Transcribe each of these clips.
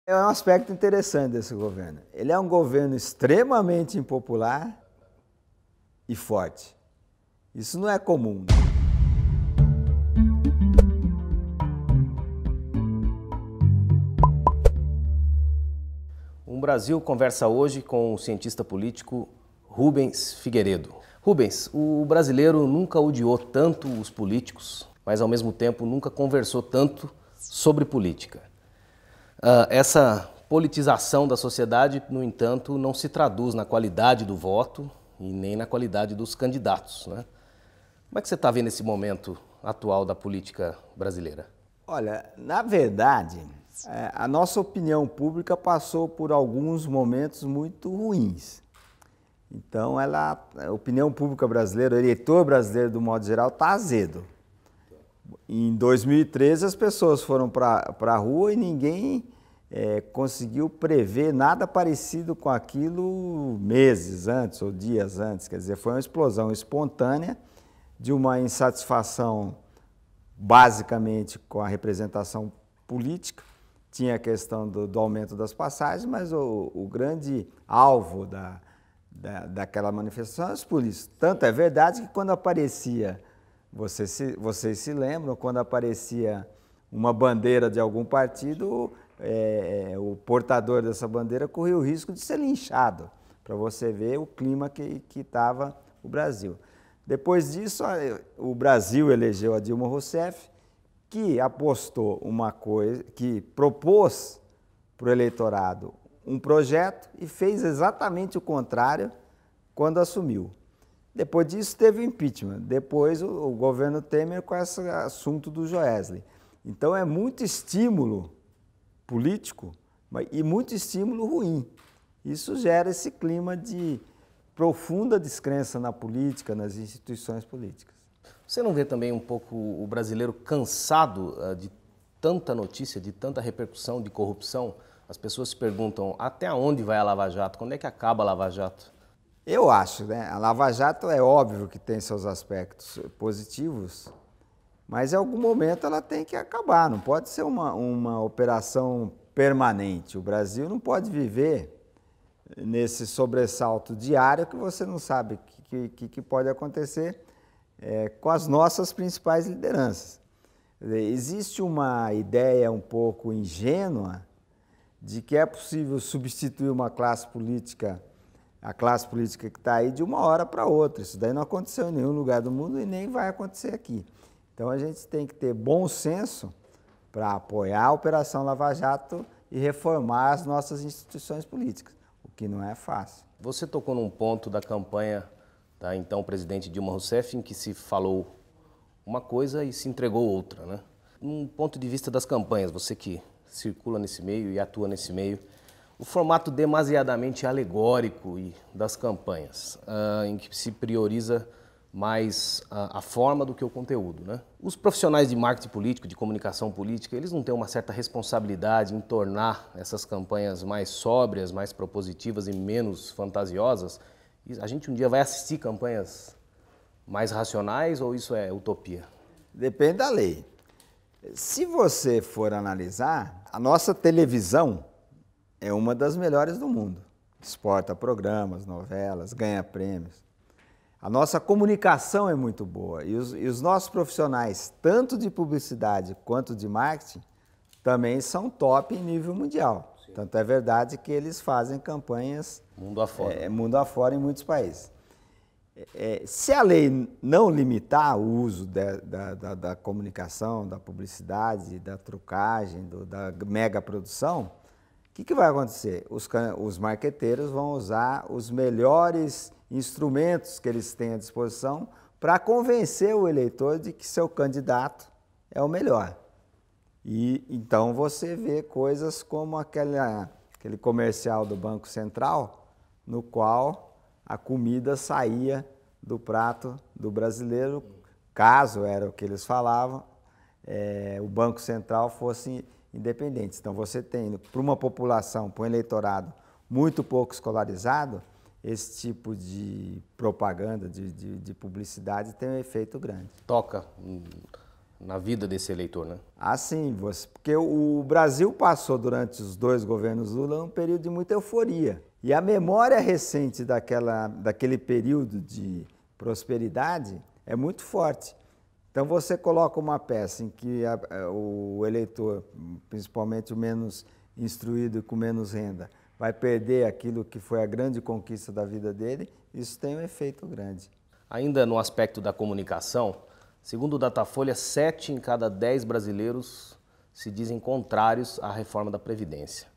É um aspecto interessante desse governo. Ele é um governo extremamente impopular e forte. Isso não é comum. O Brasil conversa hoje com o cientista político Rubens Figueiredo. Rubens, o brasileiro nunca odiou tanto os políticos, mas ao mesmo tempo nunca conversou tanto sobre política. Essa politização da sociedade, no entanto, não se traduz na qualidade do voto e nem na qualidade dos candidatos, né? Como é que você está vendo esse momento atual da política brasileira? Olha, na verdade, a nossa opinião pública passou por alguns momentos muito ruins. Então, a opinião pública brasileira, o eleitor brasileiro, do modo geral, está azedo. Em 2013, as pessoas foram para a rua e ninguém conseguiu prever nada parecido com aquilo meses antes ou dias antes. Quer dizer, foi uma explosão espontânea de uma insatisfação basicamente com a representação política. Tinha a questão do aumento das passagens, mas o grande alvo daquela manifestação eram os políticos. Tanto é verdade que quando aparecia, vocês se lembram, quando aparecia uma bandeira de algum partido, o portador dessa bandeira corria o risco de ser linchado, para você ver o clima que estava o Brasil. Depois disso, o Brasil elegeu a Dilma Rousseff, que apostou uma coisa, que propôs para o eleitorado um projeto e fez exatamente o contrário quando assumiu. Depois disso teve o impeachment, depois o governo Temer com esse assunto do Joesley. Então é muito estímulo político e muito estímulo ruim. Isso gera esse clima de profunda descrença na política, nas instituições políticas. Você não vê também um pouco o brasileiro cansado de tanta notícia, de tanta repercussão de corrupção? As pessoas se perguntam até onde vai a Lava Jato, quando é que acaba a Lava Jato? Eu acho, né? A Lava Jato é óbvio que tem seus aspectos positivos, mas em algum momento ela tem que acabar, não pode ser uma operação permanente. O Brasil não pode viver nesse sobressalto diário que você não sabe o que pode acontecer com as nossas principais lideranças. Existe uma ideia um pouco ingênua de que é possível substituir uma classe política, a classe política que está aí, de uma hora para outra. Isso daí não aconteceu em nenhum lugar do mundo e nem vai acontecer aqui. Então a gente tem que ter bom senso para apoiar a Operação Lava Jato e reformar as nossas instituições políticas, o que não é fácil. Você tocou num ponto da campanha da então presidente Dilma Rousseff em que se falou uma coisa e se entregou outra, né? Um ponto de vista das campanhas, você que circula nesse meio e atua nesse meio, o formato demasiadamente alegórico das campanhas, em que se prioriza mais a forma do que o conteúdo, né? Os profissionais de marketing político, de comunicação política, eles não têm uma certa responsabilidade em tornar essas campanhas mais sóbrias, mais propositivas e menos fantasiosas? A gente um dia vai assistir campanhas mais racionais ou isso é utopia? Depende da lei. Se você for analisar, a nossa televisão é uma das melhores do mundo. Exporta programas, novelas, ganha prêmios. A nossa comunicação é muito boa e os nossos profissionais, tanto de publicidade quanto de marketing, também são top em nível mundial. Sim. Tanto é verdade que eles fazem campanhas mundo afora, mundo afora em muitos países. Se a lei não limitar o uso da comunicação, da publicidade, da trucagem, da mega produção, o que vai acontecer? Os marqueteiros vão usar os melhores instrumentos que eles têm à disposição para convencer o eleitor de que seu candidato é o melhor. E então você vê coisas como aquele comercial do Banco Central, no qual a comida saía do prato do brasileiro, caso era o que eles falavam, o Banco Central fosse independente. Então você tem, para uma população, para um eleitorado muito pouco escolarizado, esse tipo de propaganda, de publicidade tem um efeito grande. Toca na vida desse eleitor, né? Sim, porque o Brasil passou durante os 2 governos Lula um período de muita euforia. E a memória recente daquele período de prosperidade é muito forte. Então você coloca uma peça em que o eleitor, principalmente o menos instruído e com menos renda, vai perder aquilo que foi a grande conquista da vida dele, isso tem um efeito grande. Ainda no aspecto da comunicação, segundo o Datafolha, 7 em cada 10 brasileiros se dizem contrários à reforma da Previdência.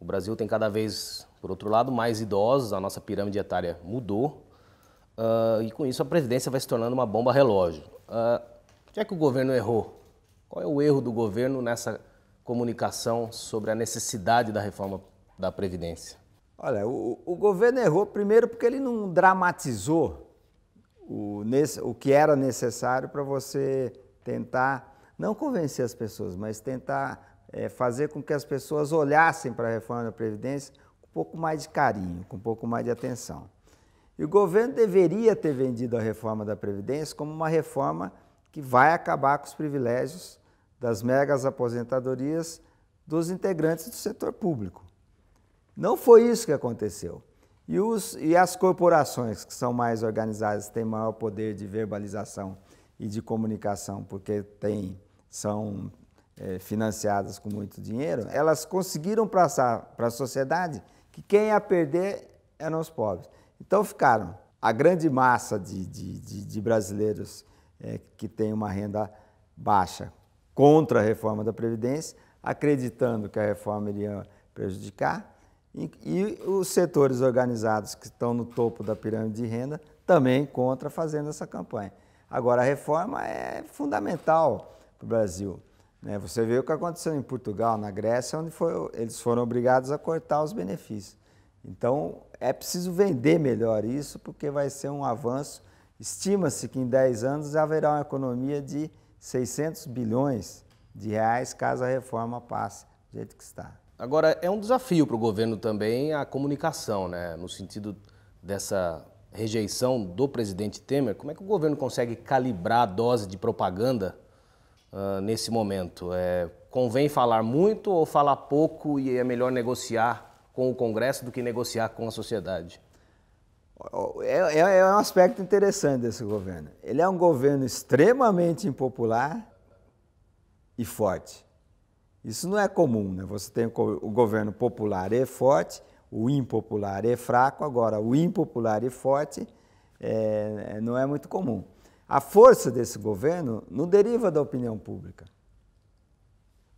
O Brasil tem cada vez, por outro lado, mais idosos, a nossa pirâmide etária mudou, e com isso a Previdência vai se tornando uma bomba relógio. Onde é que o governo errou? Qual é o erro do governo nessa comunicação sobre a necessidade da reforma da Previdência? Olha, o governo errou primeiro porque ele não dramatizou o que era necessário para você tentar, não convencer as pessoas, mas tentar fazer com que as pessoas olhassem para a reforma da Previdência com um pouco mais de carinho, com um pouco mais de atenção. E o governo deveria ter vendido a reforma da Previdência como uma reforma que vai acabar com os privilégios das megas aposentadorias dos integrantes do setor público. Não foi isso que aconteceu. E as corporações que são mais organizadas, têm maior poder de verbalização e de comunicação, porque são financiadas com muito dinheiro, elas conseguiram passar para a sociedade que quem ia perder eram os pobres. Então ficaram a grande massa de brasileiros que tem uma renda baixa contra a reforma da Previdência, acreditando que a reforma iria prejudicar, e os setores organizados que estão no topo da pirâmide de renda também contra, fazendo essa campanha. Agora, a reforma é fundamental para o Brasil, né? Você vê o que aconteceu em Portugal, na Grécia, onde eles foram obrigados a cortar os benefícios. Então, é preciso vender melhor isso, porque vai ser um avanço. Estima-se que em 10 anos haverá uma economia de 600 bilhões de reais caso a reforma passe do jeito que está. Agora, é um desafio para o governo também a comunicação, né? No sentido dessa rejeição do presidente Temer. Como é que o governo consegue calibrar a dose de propaganda nesse momento? Convém falar muito ou falar pouco e é melhor negociar com o Congresso do que negociar com a sociedade? É um aspecto interessante desse governo. Ele é um governo extremamente impopular e forte. Isso não é comum, né? Você tem o governo popular e forte, o impopular e fraco. Agora, o impopular e forte não é muito comum. A força desse governo não deriva da opinião pública.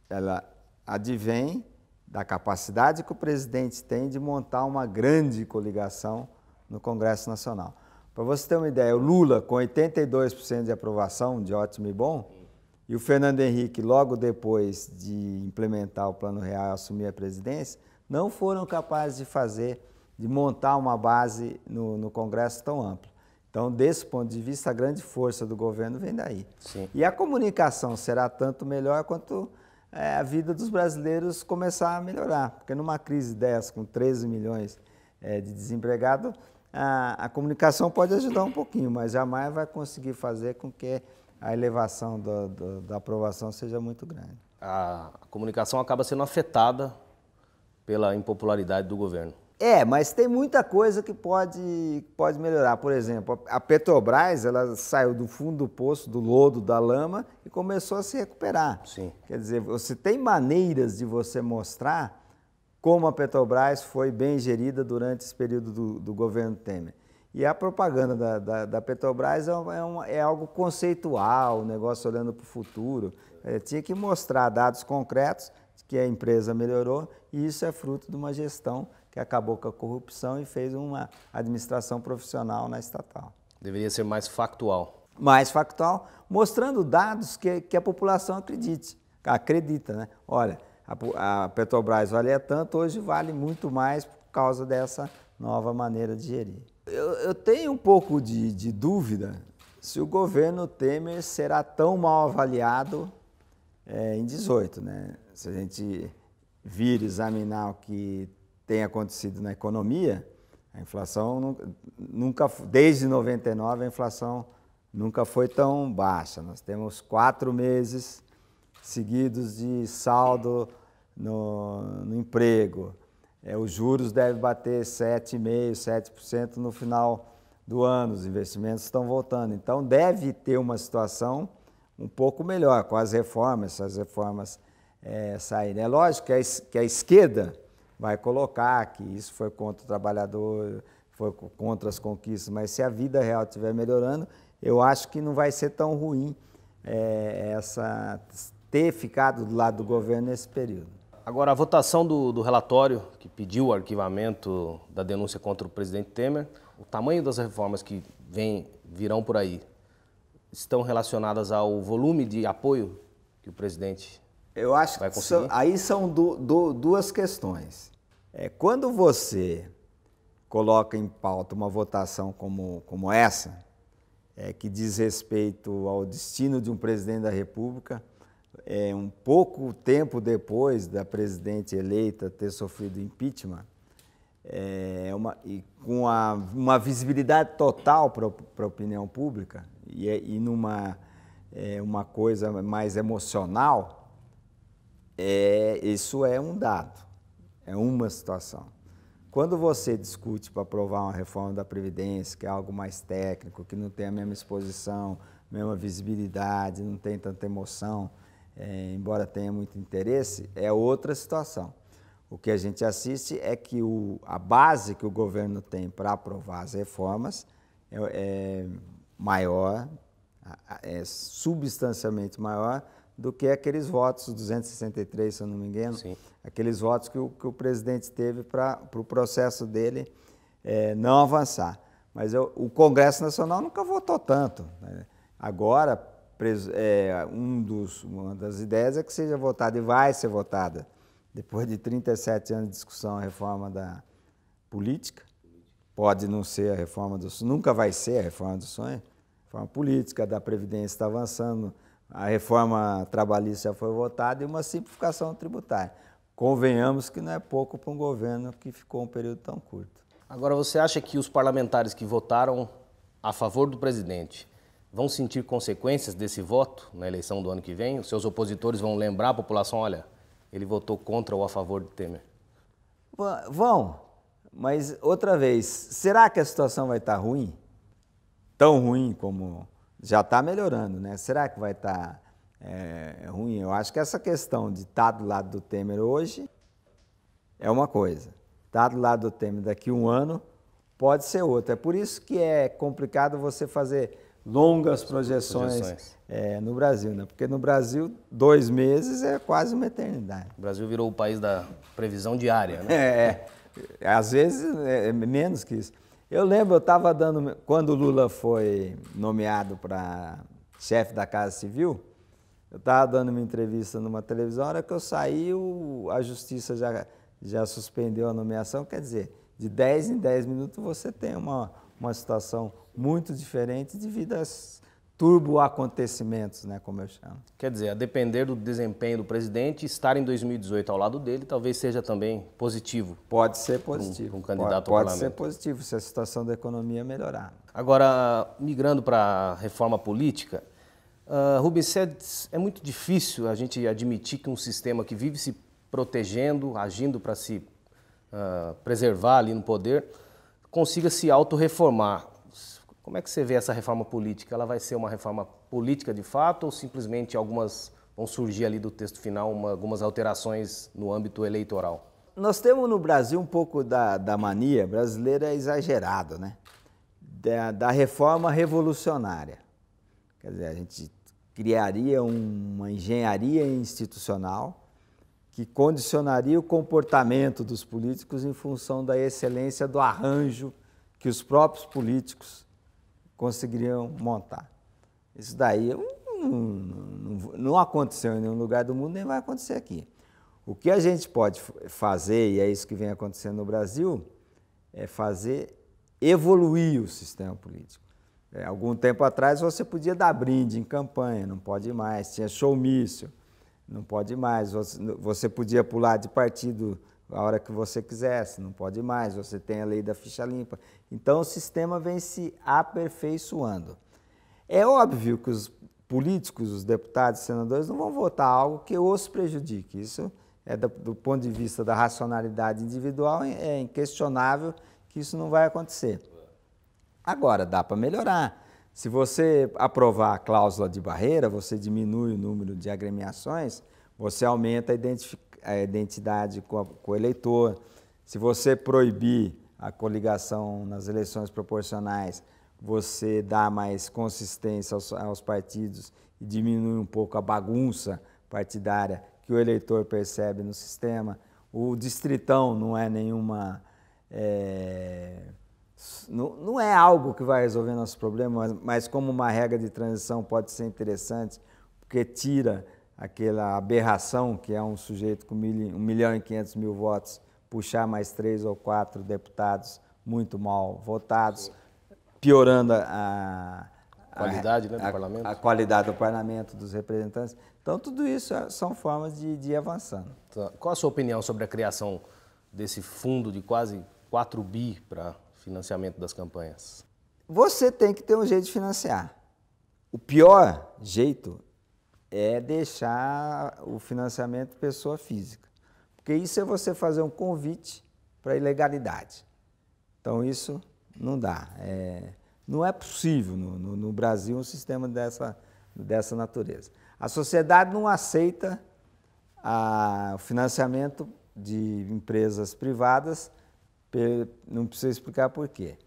Ela advém da capacidade que o presidente tem de montar uma grande coligação no Congresso Nacional. Para você ter uma ideia, o Lula, com 82% de aprovação, de ótimo e bom, e o Fernando Henrique, logo depois de implementar o Plano Real e assumir a presidência, não foram capazes de montar uma base no Congresso tão ampla. Então, desse ponto de vista, a grande força do governo vem daí. Sim. E a comunicação será tanto melhor quanto a vida dos brasileiros começar a melhorar. Porque numa crise dessa, com 13 milhões de desempregados, a comunicação pode ajudar um pouquinho, mas jamais vai conseguir fazer com que a elevação da aprovação seja muito grande. A comunicação acaba sendo afetada pela impopularidade do governo. Mas tem muita coisa que pode melhorar. Por exemplo, a Petrobras, ela saiu do fundo do poço, do lodo, da lama e começou a se recuperar. Sim. Quer dizer, você tem maneiras de você mostrar como a Petrobras foi bem gerida durante esse período do governo Temer. E a propaganda da Petrobras é algo conceitual, um negócio olhando para o futuro. Tinha que mostrar dados concretos de que a empresa melhorou, e isso é fruto de uma gestão que acabou com a corrupção e fez uma administração profissional na estatal. Deveria ser mais factual. Mais factual, mostrando dados que a população acredita, né? Olha, a Petrobras valia tanto, hoje vale muito mais por causa dessa nova maneira de gerir. Eu tenho um pouco de dúvida se o governo Temer será tão mal avaliado em 2018, né? Se a gente vir examinar o que tem acontecido na economia, a inflação nunca, desde 99, a inflação nunca foi tão baixa. Nós temos 4 meses seguidos de saldo no emprego. Os juros devem bater 7,5%, 7% no final do ano, os investimentos estão voltando. Então, deve ter uma situação um pouco melhor com as reformas, essas reformas saírem. É lógico que a esquerda vai colocar que isso foi contra o trabalhador, foi contra as conquistas, mas se a vida real estiver melhorando, eu acho que não vai ser tão ruim ter ficado do lado do governo nesse período. Agora, a votação do relatório que pediu o arquivamento da denúncia contra o presidente Temer, o tamanho das reformas que virão por aí, estão relacionadas ao volume de apoio que o presidente Eu acho vai que conseguir? aí são duas questões. Quando você coloca em pauta uma votação como essa, que diz respeito ao destino de um presidente da República, um pouco tempo depois da presidente eleita ter sofrido impeachment, e com uma visibilidade total para a opinião pública e numa uma coisa mais emocional, isso é um dado, é uma situação. Quando você discute para aprovar uma reforma da Previdência, que é algo mais técnico, que não tem a mesma exposição, mesma visibilidade, não tem tanta emoção, embora tenha muito interesse, é outra situação. O que a gente assiste é que a base que o governo tem para aprovar as reformas é maior, é substancialmente maior do que aqueles votos, 263, se eu não me engano, Sim. aqueles votos que o presidente teve para o processo dele não avançar. Mas o Congresso Nacional nunca votou tanto, né? Agora, uma das ideias é que seja votada, e vai ser votada, depois de 37 anos de discussão, a reforma da política. Pode não ser a reforma do sonho, nunca vai ser a reforma do sonho. A reforma política da Previdência está avançando, a reforma trabalhista já foi votada e uma simplificação tributária. Convenhamos que não é pouco para um governo que ficou um período tão curto. Agora, você acha que os parlamentares que votaram a favor do presidente vão sentir consequências desse voto na eleição do ano que vem? Os seus opositores vão lembrar a população, olha, ele votou contra ou a favor de Temer? Vão, mas outra vez, será que a situação vai estar ruim? Tão ruim como já está melhorando, né? Será que vai estar ruim? Eu acho que essa questão de estar do lado do Temer hoje é uma coisa. Estar do lado do Temer daqui a um ano pode ser outra. É por isso que é complicado você fazer longas projeções. No Brasil, né? Porque no Brasil 2 meses é quase uma eternidade. O Brasil virou o país da previsão diária, né? Às vezes é menos que isso. Eu lembro, eu estava quando o Lula foi nomeado para chefe da Casa Civil, eu estava dando uma entrevista numa televisão, a hora que eu saí, a Justiça já suspendeu a nomeação, quer dizer, de 10 em 10 minutos você tem uma situação muito diferente devido aos turbo-acontecimentos, né, como eu chamo. Quer dizer, a depender do desempenho do presidente, estar em 2018 ao lado dele talvez seja também positivo. Pode ser positivo. Para um candidato ao Pode parlamento. ser positivo se a situação da economia melhorar. Agora, migrando para a reforma política, Rubens, é muito difícil a gente admitir que um sistema que vive se protegendo, agindo para se preservar ali no poder, consiga se autorreformar. Como é que você vê essa reforma política? Ela vai ser uma reforma política de fato ou simplesmente vão surgir ali do texto final algumas alterações no âmbito eleitoral? Nós temos no Brasil um pouco da mania brasileira exagerada, né? Da reforma revolucionária. Quer dizer, a gente criaria uma engenharia institucional que condicionaria o comportamento dos políticos em função da excelência do arranjo que os próprios políticos conseguiriam montar. Isso daí não aconteceu em nenhum lugar do mundo, nem vai acontecer aqui. O que a gente pode fazer, e é isso que vem acontecendo no Brasil, é fazer evoluir o sistema político. Algum tempo atrás você podia dar brinde em campanha, não pode mais, tinha showmício, não pode mais, você podia pular de partido a hora que você quisesse, não pode mais, você tem a lei da ficha limpa. Então o sistema vem se aperfeiçoando. É óbvio que os políticos, os deputados e senadores não vão votar algo que os prejudique. Isso é do ponto de vista da racionalidade individual, é inquestionável que isso não vai acontecer. Agora, dá para melhorar. Se você aprovar a cláusula de barreira, você diminui o número de agremiações, você aumenta a identidade com o eleitor. Se você proibir a coligação nas eleições proporcionais, você dá mais consistência aos partidos e diminui um pouco a bagunça partidária que o eleitor percebe no sistema. O distritão não é nenhuma... Não é algo que vai resolver nossos problemas, mas como uma regra de transição pode ser interessante, porque tira aquela aberração que é um sujeito com 1.500.000 votos puxar mais 3 ou 4 deputados muito mal votados, piorando qualidade, do parlamento. A qualidade do parlamento, dos representantes. Então, tudo isso são formas de ir avançando. Então, qual a sua opinião sobre a criação desse fundo de quase 4 bi para financiamento das campanhas? Você tem que ter um jeito de financiar. O pior jeito é deixar o financiamento pessoa física, porque isso é você fazer um convite para ilegalidade. Então isso não dá. Não é possível no Brasil um sistema dessa natureza. A sociedade não aceita o financiamento de empresas privadas, não precisa explicar por quê.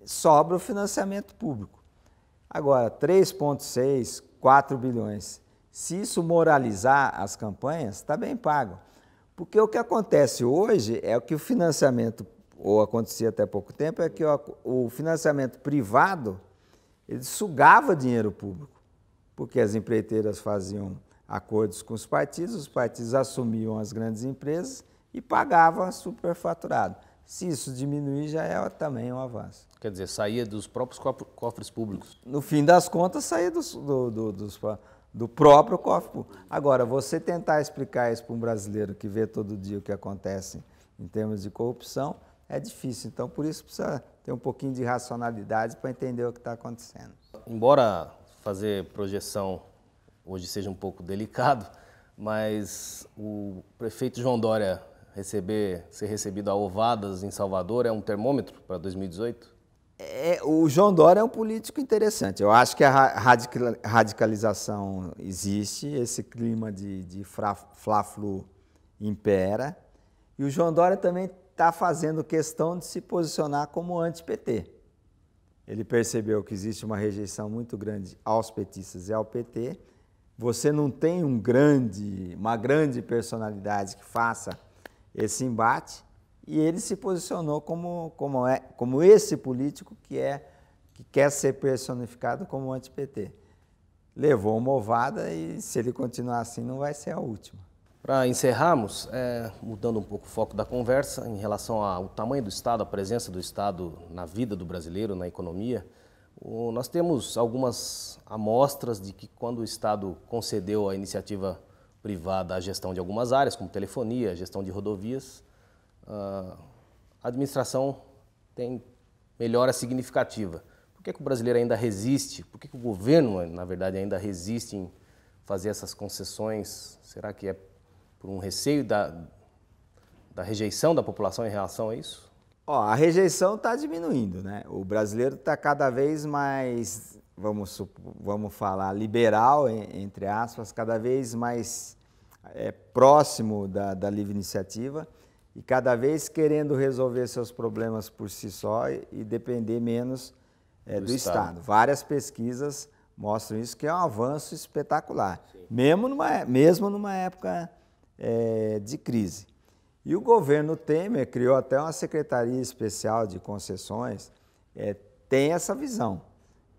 Sobra o financiamento público. Agora, 3,6, 4 bilhões. Se isso moralizar as campanhas, está bem pago. Porque o que acontece hoje é que o financiamento, ou acontecia até pouco tempo, é que o financiamento privado, ele sugava dinheiro público. Porque as empreiteiras faziam acordos com os partidos assumiam as grandes empresas e pagavam superfaturado. Se isso diminuir, já é também um avanço. Quer dizer, saía dos próprios cofres públicos. No fim das contas, saía do próprio cofre público. Agora, você tentar explicar isso para um brasileiro que vê todo dia o que acontece em termos de corrupção, é difícil. Então, por isso precisa ter um pouquinho de racionalidade para entender o que está acontecendo. Embora fazer projeção hoje seja um pouco delicado, mas o prefeito João Dória ser recebido a ovadas em Salvador é um termômetro para 2018? O João Dória é um político interessante. Eu acho que a radicalização existe, esse clima de fla-flu impera, e o João Dória também está fazendo questão de se posicionar como anti-PT. Ele percebeu que existe uma rejeição muito grande aos petistas e ao PT. Você não tem uma grande personalidade que faça esse embate, e ele se posicionou como esse político que quer ser personificado como anti-PT. Levou uma ovada e, se ele continuar assim, não vai ser a última. Para encerrarmos, mudando um pouco o foco da conversa, em relação ao tamanho do Estado, a presença do Estado na vida do brasileiro, na economia, nós temos algumas amostras de que quando o Estado concedeu à iniciativa privada a gestão de algumas áreas, como telefonia, gestão de rodovias, a administração tem melhora significativa. Por que o brasileiro ainda resiste? Por que o governo, na verdade, ainda resiste em fazer essas concessões? Será que é por um receio da rejeição da população em relação a isso? A rejeição está diminuindo, né? O brasileiro está cada vez mais, vamos falar, liberal, entre aspas, cada vez mais próximo da livre iniciativa e cada vez querendo resolver seus problemas por si só e depender menos do Estado. Várias pesquisas mostram isso, que é um avanço espetacular, mesmo numa época de crise. E o governo Temer criou até uma secretaria especial de concessões, tem essa visão.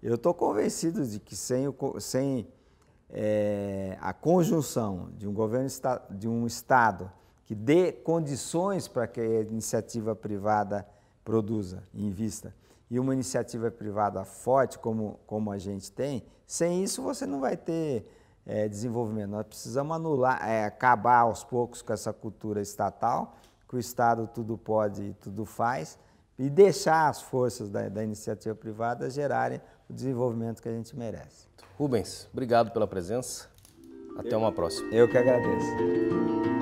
Eu estou convencido de que sem a conjunção de um governo, de um Estado que dê condições para que a iniciativa privada produza e invista, e uma iniciativa privada forte como a gente tem, sem isso você não vai ter desenvolvimento. Nós precisamos acabar aos poucos com essa cultura estatal, que o Estado tudo pode e tudo faz, e deixar as forças da iniciativa privada gerarem o desenvolvimento que a gente merece. Rubens, obrigado pela presença. Até uma próxima. Eu que agradeço.